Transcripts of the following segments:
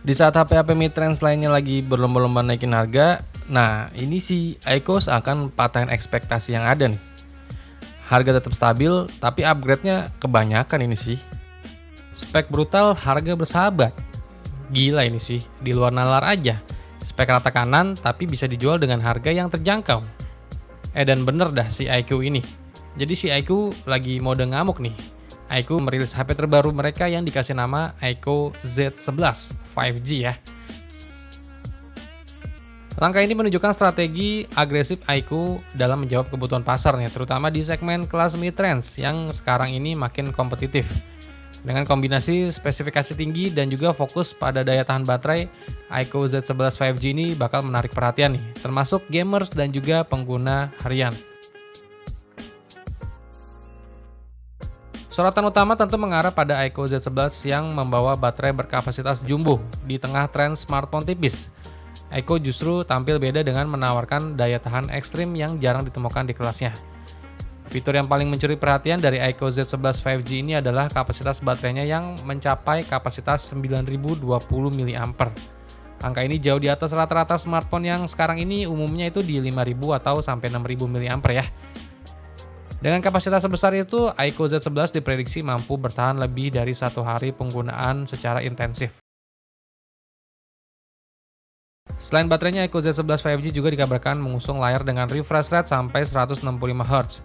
Di saat HP-HP mid-range lainnya lagi berlomba-lomba naikin harga, nah ini si iQOO akan patahin ekspektasi yang ada nih. Harga tetap stabil, tapi upgrade-nya kebanyakan ini sih. Spek brutal, harga bersahabat. Gila ini sih, di luar nalar aja. Spek rata kanan, tapi bisa dijual dengan harga yang terjangkau. Dan bener dah si iQOO ini. Jadi si iQOO lagi mode ngamuk nih. iQOO merilis HP terbaru mereka yang dikasih nama iQOO Z11 5G ya. Langkah ini menunjukkan strategi agresif iQOO dalam menjawab kebutuhan pasar nih, terutama di segmen kelas mid-range yang sekarang ini makin kompetitif. Dengan kombinasi spesifikasi tinggi dan juga fokus pada daya tahan baterai, iQOO Z11 5G ini bakal menarik perhatian nih, termasuk gamers dan juga pengguna harian. Sorotan utama tentu mengarah pada iQOO Z11 yang membawa baterai berkapasitas jumbo di tengah tren smartphone tipis. iQOO justru tampil beda dengan menawarkan daya tahan ekstrim yang jarang ditemukan di kelasnya. Fitur yang paling mencuri perhatian dari iQOO Z11 5G ini adalah kapasitas baterainya yang mencapai kapasitas 9020 mAh. Angka ini jauh di atas rata-rata smartphone yang sekarang ini umumnya itu di 5000 atau sampai 6000 mAh ya. Dengan kapasitas sebesar itu, iQOO Z11 diprediksi mampu bertahan lebih dari 1 hari penggunaan secara intensif. Selain baterainya, iQOO Z11 5G juga dikabarkan mengusung layar dengan refresh rate sampai 165 Hz.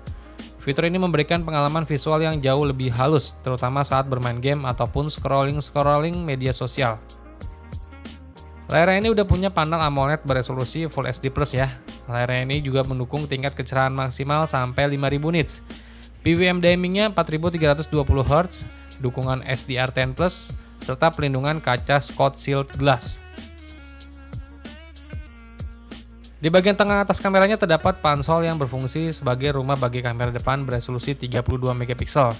Fitur ini memberikan pengalaman visual yang jauh lebih halus, terutama saat bermain game ataupun scrolling media sosial. Layar ini udah punya panel AMOLED beresolusi Full HD Plus ya. Layar ini juga mendukung tingkat kecerahan maksimal sampai 5000 nits. PWM dimming-nya 4320 Hz, dukungan SDR10+, serta pelindungan kaca Scotch Shield Glass. Di bagian tengah atas kameranya terdapat pansol yang berfungsi sebagai rumah bagi kamera depan beresolusi 32 megapiksel.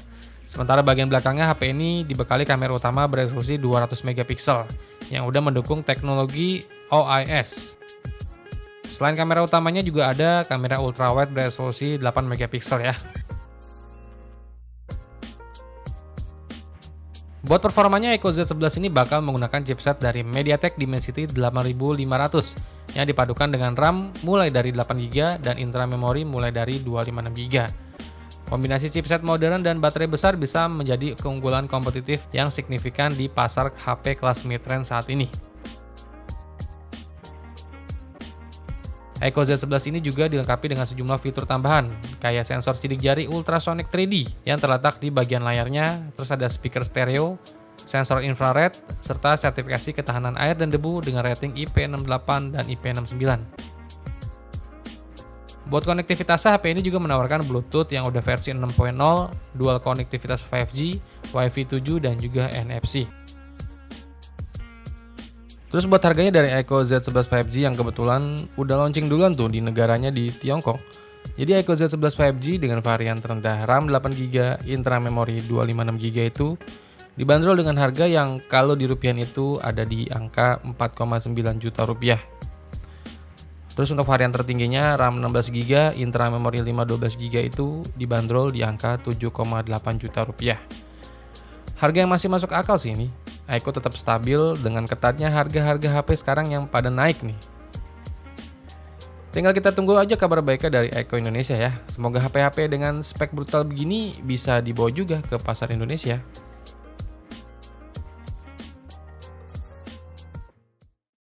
Sementara bagian belakangnya HP ini dibekali kamera utama beresolusi 200 megapiksel yang udah mendukung teknologi OIS. Selain kamera utamanya juga ada kamera ultrawide beresolusi 8 megapiksel ya. Buat performanya, iQOO Z11 ini bakal menggunakan chipset dari MediaTek Dimensity 8500 yang dipadukan dengan RAM mulai dari 8GB dan internal memori mulai dari 256GB. Kombinasi chipset modern dan baterai besar bisa menjadi keunggulan kompetitif yang signifikan di pasar HP kelas mid-range saat ini. iQOO Z11 ini juga dilengkapi dengan sejumlah fitur tambahan, kayak sensor sidik jari ultrasonic 3D yang terletak di bagian layarnya, terus ada speaker stereo, sensor infrared, serta sertifikasi ketahanan air dan debu dengan rating IP68 dan IP69. Buat konektivitas, HP ini juga menawarkan Bluetooth yang udah versi 6.0, dual konektivitas 5G, Wi-Fi 7, dan juga NFC. Terus buat harganya dari iQOO Z11 5G yang kebetulan udah launching duluan tuh di negaranya di Tiongkok. Jadi iQOO Z11 5G dengan varian terendah RAM 8GB, internal memori 256GB itu dibanderol dengan harga yang kalau di rupiah itu ada di angka 4,9 juta rupiah. Terus untuk varian tertingginya RAM 16GB, internal memori 512GB itu dibanderol di angka 7,8 juta rupiah. Harga yang masih masuk akal sih ini. iQOO tetap stabil dengan ketatnya harga-harga HP sekarang yang pada naik nih. Tinggal kita tunggu aja kabar baiknya dari iQOO Indonesia ya. Semoga HP-HP dengan spek brutal begini bisa dibawa juga ke pasar Indonesia.